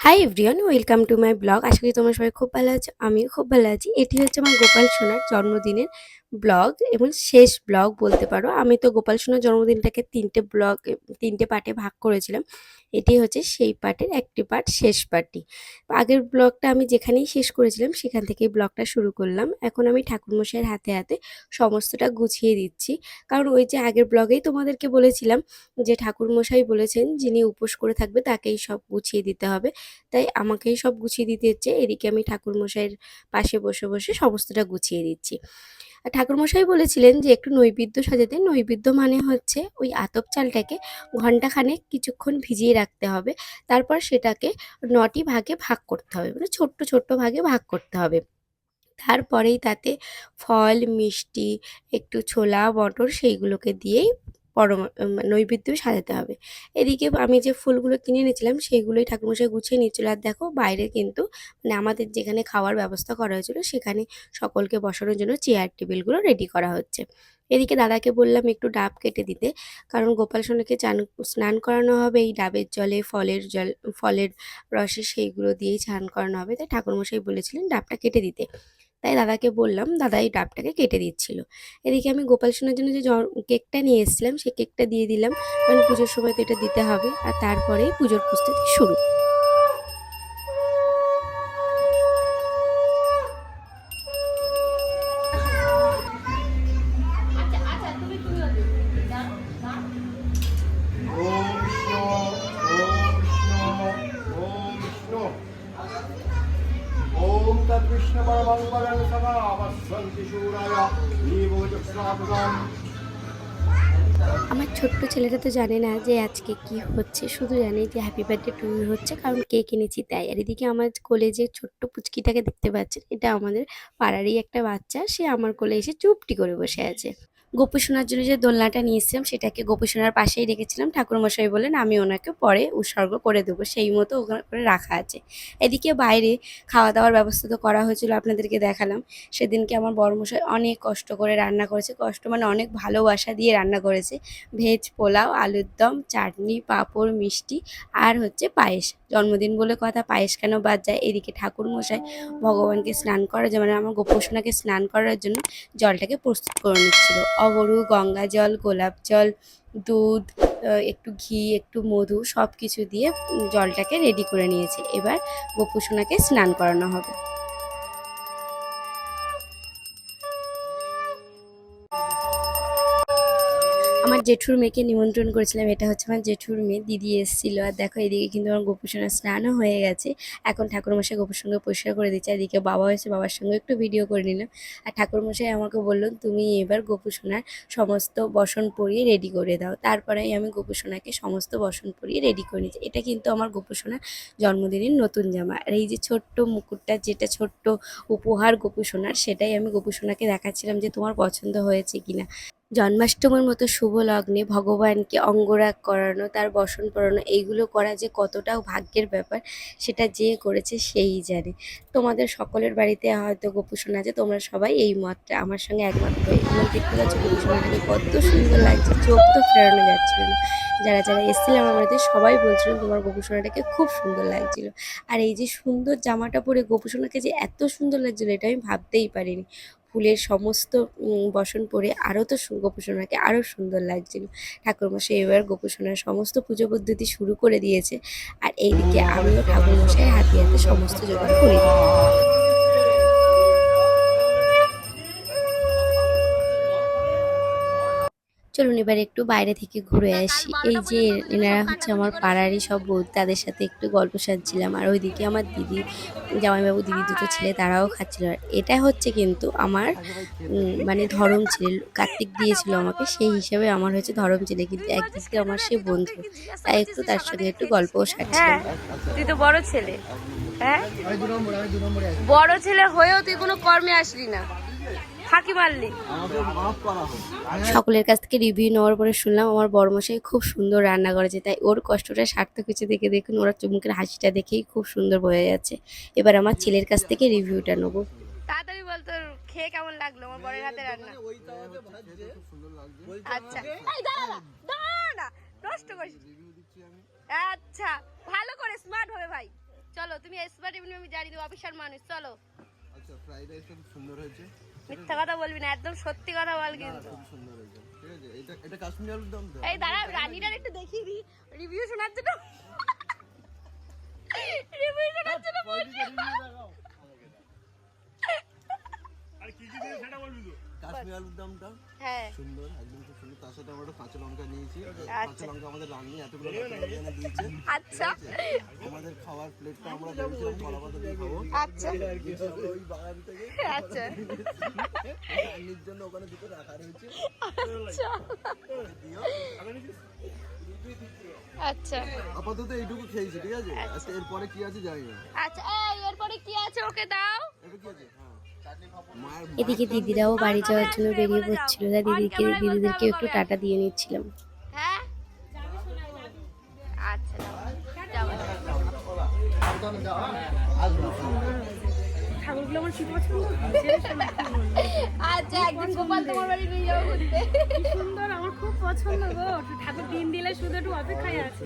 High everyone, welcome to my blog. আশা করি তোমরা সবাই খুব ভালো আছো। আমিও খুব ভালো আছি। এটি হচ্ছে আমার গোপাল সোনার জন্মদিনের ব্লগ এবং শেষ ব্লগ বলতে পারো। আমি তো গোপাল সোনার জন্মদিনটাকে তিনটে পার্টে ভাগ করেছিলাম। এটি হচ্ছে সেই পার্টের একটি পার্ট, শেষ পার্টটি। আগের ব্লগটা আমি যেখানেই শেষ করেছিলাম সেখান থেকেই ব্লগটা শুরু করলাম। এখন আমি ঠাকুরমশাইয়ের হাতে হাতে সমস্তটা গুছিয়ে দিচ্ছি, কারণ ওই যে আগের ব্লগেই তোমাদেরকে বলেছিলাম যে ঠাকুরমশাই বলেছেন যিনি উপোস করে থাকবে তাকেই সব গুছিয়ে দিতে হবে। তাই আমাকেই সব গুছিয়ে দিতে হচ্ছে। এদিকে আমি ঠাকুরমশাইয়ের পাশে বসে বসে সমস্তটা গুছিয়ে দিচ্ছি। আর ঠাকুরমশাই বলেছিলেন যে একটু নৈবেদ্য সাজাতে। নৈবেদ্য মানে হচ্ছে ওই আতপ চালটাকে ঘন্টাখানেক কিছুক্ষণ ভিজিয়ে রাখতে হবে, তারপর সেটাকে 9টি ভাগে ভাগ করতে হবে, মানে ছোট্ট ছোট্ট ভাগে ভাগ করতে হবে। তারপরেই তাতে ফল, মিষ্টি, একটু ছোলা মটর সেইগুলোকে দিয়েই নৈবেদ্য সাজাতে হবে। এদিকে আমি যে ফুলগুলো কিনে এনেছিলাম সেইগুলোই ঠাকুরমশাই গুছিয়ে নিচ্ছিল। আর দেখো বাইরে কিন্তু মানে আমাদের যেখানে খাওয়ার ব্যবস্থা করা হয়েছিল সেখানে সকলকে বসানোর জন্য চেয়ার টেবিলগুলো রেডি করা হচ্ছে। এদিকে দাদাকে বললাম একটু ডাব কেটে দিতে, কারণ গোপাল সোনাকে স্নান করানো হবে এই ডাবের জলে, ফলের রসে, সেইগুলো দিয়েই স্নান করানো হবে। তাই ঠাকুরমশাই বলেছিলেন ডাবটা কেটে দিতে। তাই দাদাকে বললাম, দাদা এই ডাবটাকে কেটে দিচ্ছিল। এদিকে আমি গোপাল সোনার জন্য যে কেকটা নিয়ে এসেছিলাম সেই কেকটা দিয়ে দিলাম, কারণ পুজোর সময় তো এটা দিতে হবে। আর তারপরেই পুজোর প্রস্তুতি শুরু। ওম বিষ্ণু ওম বিষ্ণু ওম বিষ্ণু ওম তদ্বিষ্ণু পরমঙ্গলং সদা বসন্তি শূরায় নিবোধস্নাতম। আমার ছোট্ট ছেলেটা তো জানে না যে আজকে কি হচ্ছে, শুধু জানে যে হ্যাপি বার্থডে টু ইউ হচ্ছে, কারণ কেক এনেছি তাই। আর এদিকে আমার কোলে যে ছোট্ট পুচকিটাকে দেখতে পাচ্ছেন, এটা আমাদের পাড়ারই একটা বাচ্চা। সে আমার কোলে এসে চুপটি করে বসে আছে। গোপু সোনার জন্য যে দোলনাটা নিয়ে এসেছিলাম সেটাকে গোপু সোনার পাশেই রেখেছিলাম। ঠাকুরমশাই বললেন আমি ওনাকে পরে উৎসর্গ করে দেবো, সেই মতো ওখানে করে রাখা আছে। এদিকে বাইরে খাওয়া দাওয়ার ব্যবস্থা তো করা হয়েছিল, আপনাদেরকে দেখালাম। সেদিনকে আমার বড়মশাই অনেক কষ্ট করে রান্না করেছে, কষ্ট মানে অনেক ভালোবাসা দিয়ে রান্না করেছে। ভেজ পোলাও, আলুর দম, চাটনি, পাঁপড়, মিষ্টি আর হচ্ছে পায়েস। জন্মদিন বলে কথা, পায়েস কেন বাদ যায়। এদিকে ঠাকুরমশাই ভগবানকে স্নান করার জন্য, মানে আমার গোপু সোনাকে স্নান করার জন্য জলটাকে প্রস্তুত করে নিচ্ছিল। অগরু, গঙ্গা জল, গোলাপ জল, দুধ, একটু ঘি, একটু মধু সব কিছু দিয়ে জলটাকে রেডি করে নিয়েছে। এবার গোপু সোনাকে স্নান করানো হবে। আমার জেঠুর মেয়েকে নিমন্ত্রণ করেছিলাম। এটা হচ্ছে আমার জেঠুর মেয়ে, দিদি এসেছিল। আর দেখো এদিকে কিন্তু আমার গোপু সোনার স্নানও হয়ে গেছে। এখন ঠাকুরমশাই গোপুর সঙ্গে পরিষ্কার করে দিচ্ছে। এদিকে বাবা হয়েছে, বাবার সঙ্গে একটু ভিডিও করে নিলাম। আর ঠাকুরমশাই আমাকে বললেন তুমি এবার গোপু সোনার সমস্ত বসন পরিয়ে রেডি করে দাও। তারপরেই আমি গোপু সোনাকে সমস্ত বসন পরিয়ে রেডি করে নিচ্ছি। এটা কিন্তু আমার গোপু সোনার জন্মদিনের নতুন জামা। আর এই যে ছোট্ট মুকুটটা, যেটা ছোট্ট উপহার গোপু সোনার, সেটাই আমি গোপু সোনাকে দেখাচ্ছিলাম যে তোমার পছন্দ হয়েছে কিনা। জন্মাষ্টমীর মতো শুভ লগ্নে ভগবানকে অঙ্গরাগ করানো, তার বসন পরানো, এইগুলো করা যে কতটা ভাগ্যের ব্যাপার সেটা যে করেছে সেই জানে। তোমাদের সকলের বাড়িতে হয়তো গোপু সোনা আছে, তোমরা সবাই এই মতটা আমার সঙ্গে একমত হবে। এগুলো দেখতে পাচ্ছ গোপু সোনাটাকে কত সুন্দর লাগছে, চোখ তো ফেরানো যাচ্ছিল না। যারা যারা এসেছিলাম আমার বাড়িতে সবাই বলছিল তোমার গোপু সোনাটাকে খুব সুন্দর লাগছিল। আর এই যে সুন্দর জামাটা পরে গোপু সোনাকে যে এত সুন্দর লাগছিল এটা আমি ভাবতেই পারিনি। ফুলের সমস্ত বসন পরে আরও তো গোপু সোনাকে আরও সুন্দর লাগছিল। ঠাকুরমশাই এবার গোপু সোনার সমস্ত পুজো পদ্ধতি শুরু করে দিয়েছে। আর এইদিকে আমিও ঠাকুরমশাইয়ের হাতে হাতে সমস্ত জোগাড় করে দিই। চলুন এবার একটু বাইরে থেকে ঘুরে আসি। এই যে এনারা হচ্ছে আমার পাড়ারই সব বৌদি, তাদের সাথে একটু গল্প সাজছিলাম। আর ওইদিকে আমার দিদি, জামাইবাবু, দিদি দুটো ছেলে তারাও খাচ্ছিল। আর এটা হচ্ছে কিন্তু আমার মানে ধরম ছেলে, কার্তিক দিয়েছিল আমাকে, সেই হিসাবে আমার হচ্ছে ধরম ছেলে, কিন্তু একদিকে আমার সে বন্ধু, তাই একটু তার সঙ্গে একটু গল্পও সারছিলাম। তুই তো বড় ছেলে, হ্যাঁ বড় ছেলে হয়েও তুই কোনো কর্মে আসলি না, ফাঁকি মারলি। সকলের কাছ থেকে রিভিউ নেওয়ার পরে শুনলাম আমার বড়মশাই খুব সুন্দর রান্না করেছে, তাই ওর কষ্টটা সার্থক হয়েছে। দেখে দেখুন ওরা চুমুকের হাসিটা দেখেই খুব সুন্দর বোঝা যাচ্ছে। এবার আমার ছেলের কাছ থেকে রিভিউটা নেবো। তাড়াতাড়ি বল তোর খেয়ে কেমন লাগলো আমার বরের হাতে রান্না। আচ্ছা এই দাঁড়া না, দাঁড়া না, নষ্ট করিস। আচ্ছা ভালো করে স্মার্ট হবে ভাই, চলো। তুমি এসবা টিভি আমি জানি তুমি অফিসার মানুষ, চলো। আচ্ছা, ফ্রাইড রাইসটা খুব সুন্দর হয়েছে। মিথ্যা কথা বলবি না, একদম সত্যি কথা বল কিন্তু। খুব সুন্দর হয়েছে, ঠিক আছে। এটা কাশ্মীরি আলুর দম তো? এই দাঁড়া, রানীটার একটু দেখিয়ে দিই রিভিউ শোনার জন্য। রিভিউ শোনার জন্য বলছি। আর কি কি দিয়েছে সেটা বলবি তো। কাশ্মীরি আলুর দমটা হ্যাঁ সুন্দর, একদম খুব সুন্দর। তার সাথে আমরা একটা কাঁচা লঙ্কা নিয়েছি। আচ্ছা। কাঁচা লঙ্কা আমাদের রান্নি এতগুলো কাঁচা লঙ্কা এনে দিয়েছে। আচ্ছা আমাদের খাওয়ার প্লেটটা আমরা ভেবেছিলাম কলা পাতা দিয়ে খাবো, আচ্ছা কিন্তু ওই বাগান থেকে আচ্ছা রান্নির জন্য ওখানে দুটো রাখা রয়েছে। আচ্ছা দিও। আচ্ছা আপাতত এইটুকু খেয়েছি, ঠিক আছে। আচ্ছা, এরপরে কি আছে জানি না। আচ্ছা এই এরপরে কি আছে ওকে দাও। এটা কি আছে? হ্যাঁ, মায়ের এদিকে দিদিরাও বাড়ি যাওয়ার জন্য বেরিয়ে পড়ছিল, তাই দিদিদেরকে একটু টাটা দিয়ে নিচ্ছিলাম। হ্যাঁ আচ্ছা যাও। ঠাকুরগুলো আমার কি পছন্দ, আচ্ছা একদিন গোপাল তোমার বাড়ি নিয়ে যাবো ঘুরতে। সুন্দর, আমার খুব পছন্দ গো। ঠাকুর দিন দিলে শুধু একটু অপেক্ষায় আছে।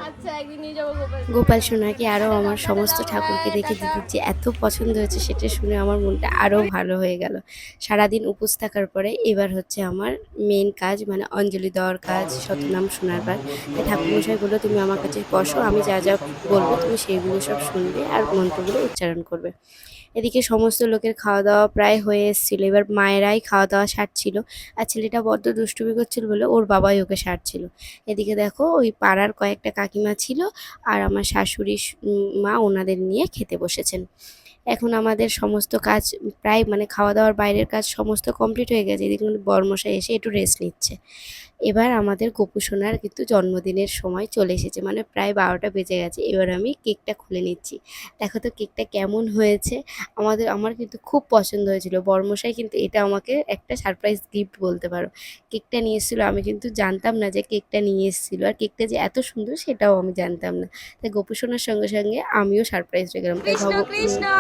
আচ্ছা একদিন নিয়ে যাবো গোপাল। গোপাল সোনাকে আরও আমার সমস্ত ঠাকুরকে দেখে দিদির যে এত পছন্দ হয়েছে সেটা শুনে আমার মনটা আরও ভালো হয়ে গেল। সারাদিন উপোস থাকার পরে এবার হচ্ছে আমার মেন কাজ, মানে অঞ্জলি দেওয়ার কাজ, শতনাম শোনার বার। তাই ঠাকুরমশাই বললো তুমি আমার কাছে বসো, আমি যা যা বলবো তুমি সেইগুলো সব শুনবে আর মন্ত্রগুলো উচ্চারণ করবে। এদিকে সমস্ত লোকের খাওয়া দাওয়া প্রায় হয়ে এসেছিল, এবার মায়েরাই খাওয়া দাওয়া সারছিল। আর ছেলেটা বড্ড দুষ্টুমি করছিল বলে ওর বাবাই ওকে সারছিল। এদিকে দেখো ওই পাড়ার কয়েকটা কাকিমা ছিল আর আমার শাশুড়ি মা ওনাদের নিয়ে খেতে বসেছেন। এখন আমাদের সমস্ত কাজ প্রায়, মানে খাওয়া দাওয়ার বাইরের কাজ সমস্ত কমপ্লিট হয়ে গেছে। এদিকে বরমশাই এসে একটু রেস্ট নিচ্ছে। এবার আমাদের গোপু সোনার কিন্তু জন্মদিনের সময় চলে এসেছে, মানে প্রায় 12টা বেজে গেছে। এবার আমি কেকটা খুলে নিচ্ছি। দেখো তো কেকটা কেমন হয়েছে। আমার কিন্তু খুব পছন্দ হয়েছিল। বরমশাই কিন্তু এটা আমাকে একটা সারপ্রাইজ গিফট বলতে পারো। কেকটা নিয়ে এসেছিলো, আমি কিন্তু জানতাম না যে কেকটা নিয়ে এসেছিলো, আর কেকটা যে এত সুন্দর সেটাও আমি জানতাম না। তাই গোপু সোনার সঙ্গে সঙ্গে আমিও সারপ্রাইজ হয়ে গেলাম। তাই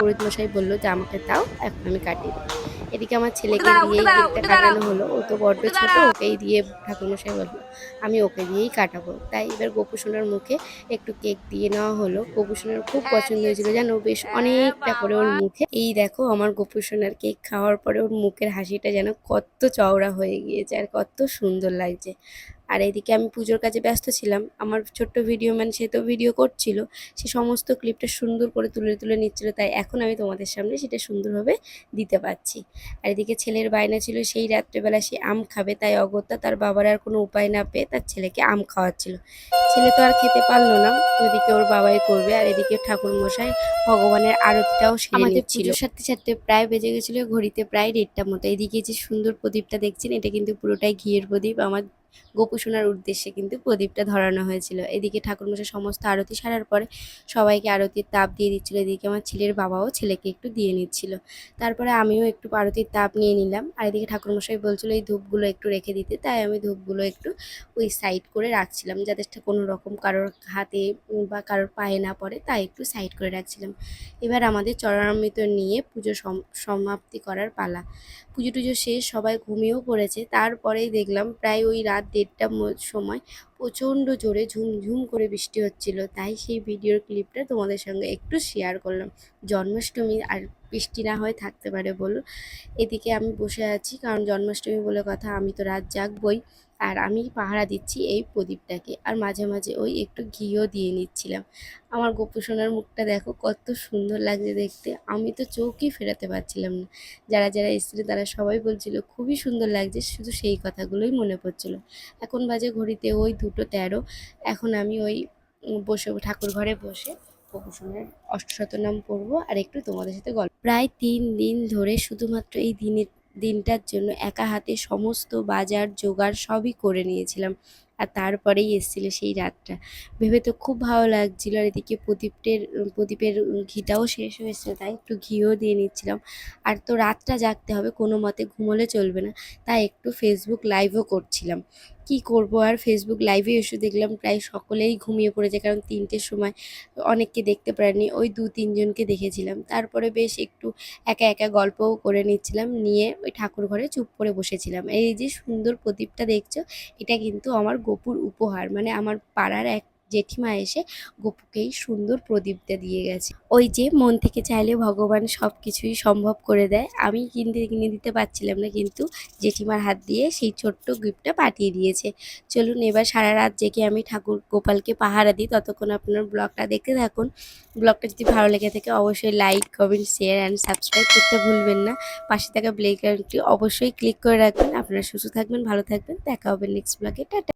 পুরোহিত মশাই বললো যে আমাকে দাও, এখন আমি কাটিয়ে দিই। এদিকে আমার ছেলেকে দিয়ে কেকটা কাটানো হলো। ও তো বড্ড ছোট, ওকেই দিয়ে ঠাকুরমশাই বললো আমি ওকে দিয়েই কাটাবো। তাই এবার গোপু সোনার মুখে একটু কেক দিয়ে নেওয়া হলো। গোপু সোনার খুব পছন্দ হয়েছিল জানো, বেশ অনেকটা করে ওর মুখে। এই দেখো আমার গোপু সোনার কেক খাওয়ার পরে ওর মুখের হাসিটা যেন কত চওড়া হয়ে গিয়েছে আর কত সুন্দর লাগছে। আর এদিকে আমি পুজোর কাজে ব্যস্ত ছিলাম। আমার ছোট্ট ভিডিও ম্যান সে তো ভিডিও করছিল, সে সমস্ত ক্লিপটা সুন্দর করে তুলে তুলে নিচ্ছিল। তাই এখন আমি তোমাদের সামনে সেটা সুন্দরভাবে দিতে পারছি। আর এদিকে ছেলের বায়না ছিল সেই রাত্রেবেলা সে আম খাবে, তাই অগত্যা তার বাবার আর কোনো উপায় না পেয়ে তার ছেলেকে আম খাওয়াচ্ছিল। ছেলে তো আর খেতে পারলো না, ওদিকে ওর বাবাই করবে। আর এদিকে ঠাকুরমশাই ভগবানের আরতিটাও সেরে নিচ্ছিল। সারতে সারতে প্রায় বেজে গেছিলো ঘড়িতে প্রায় 1:30 মতো। এদিকে যে সুন্দর প্রদীপটা দেখছেন এটা কিন্তু পুরোটাই ঘিয়ের প্রদীপ। আমার গোপু সোনার উদ্দেশ্যে কিন্তু প্রদীপটা ধরানো হয়েছিল। এদিকে ঠাকুরমশাই সমস্ত আরতি সারার পরে সবাইকে আরতির তাপ দিয়ে দিচ্ছিল। এদিকে আমার ছেলের বাবাও ছেলেকে একটু দিয়ে নিচ্ছিল। তারপরে আমিও একটু আরতির তাপ নিয়ে নিলাম। আর এদিকে ঠাকুরমশাই বলছিল এই ধূপগুলো একটু রেখে দিতে, তাই আমি ধূপগুলো একটু ওই সাইড করে রাখছিলাম যাতে কোনো রকম কারোর হাতে বা কারোর পায়ে না পড়ে, তাই একটু সাইড করে রাখছিলাম। এবার আমাদের চরণামৃত নিয়ে পুজো সমাপ্তি করার পালা। পুজো টুজো শেষ, সবাই ঘুমিয়েও পড়েছে। তারপরেই দেখলাম প্রায় ওই রাত 1:30টার সময় প্রচণ্ড জোরে ঝুমঝুম করে বৃষ্টি হচ্ছিল। তাই সেই ভিডিওর ক্লিপটা তোমাদের সঙ্গে একটু শেয়ার করলাম। জন্মাষ্টমী আর বৃষ্টি না হয়ে থাকতে পারে বলো। এদিকে আমি বসে আছি, কারণ জন্মাষ্টমী বলে কথা, আমি তো রাত জাগবই। আর আমি পাহারা দিচ্ছি এই প্রদীপটাকে, আর মাঝে মাঝে ওই একটু ঘিও দিয়ে নিচ্ছিলাম। আমার গোপু সোনার মুখটা দেখো কত সুন্দর লাগছে দেখতে, আমি তো চোখই ফেরাতে পারছিলাম না। যারা যারা এসেছিল তারা সবাই বলছিল খুবই সুন্দর লাগছে, শুধু সেই কথাগুলোই মনে পড়ছিল। এখন বাজে ঘড়িতে ওই 2:13। এখন আমি ওই বসে ঠাকুর ঘরে বসে গোপু সোনার অষ্টশতনাম পড়বো আর একটু তোমাদের সাথে গল্প। প্রায় 3 দিন ধরে শুধুমাত্র এই দিনটার জন্য একা হাতে সমস্ত বাজার জোগাড় সবই করে নিয়েছিলাম। আর তারপরেই এসেছিল সেই রাতটা, ভেবে তো খুব ভালো লাগছিল। আর এদিকে প্রদীপের ঘিটাও শেষ হয়েছিল, তাই একটু ঘিও দিয়ে নিচ্ছিলাম। আর তো রাতটা জাগতে হবে, কোনো মতে ঘুমোলে চলবে না, তাই একটু ফেসবুক লাইভও করছিলাম। কি করব আর, ফেসবুক লাইভে এসে দেখলাম প্রায় সকলেই ঘুমিয়ে পড়েছে, কারণ 3টের সময় অনেককে দেখতে পারিনি, ওই 2-3 জনকে দেখেছিলাম। তারপরে বেশ একটু একা একা গল্পও করে নিচ্ছিলাম, নিয়ে ওই ঠাকুর ঘরে চুপ করে বসেছিলাম। এই যে সুন্দর প্রদীপটা দেখছো, এটা কিন্তু আমার গোপুর উপহার, মানে আমার পাড়ার এক জেঠিমা এসে গপুকেই সুন্দর প্রদীপটা দিয়ে গেছে। ওই যে মন থেকে চাইলে ভগবান সব কিছুই সম্ভব করে দেয়। আমি কিনে দিতে পারছিলাম না, কিন্তু জেঠিমার হাত দিয়ে সেই ছোট্ট গিফটটা পাঠিয়ে দিয়েছে। চলুন এবার সারা রাত জেগে আমি ঠাকুর গোপালকে পাহারা দিই, ততক্ষণ আপনার ব্লগটা দেখতে থাকুন। ব্লগটা যদি ভালো লেগে থাকে অবশ্যই like, comment, share and subscribe করতে ভুলবেন না। পাশে থাকা বেল আইকনটি অবশ্যই ক্লিক করে রাখবেন। আপনারা সুস্থ থাকবেন, ভালো থাকবেন, দেখা হবে নেক্সট ব্লগে। টাটা।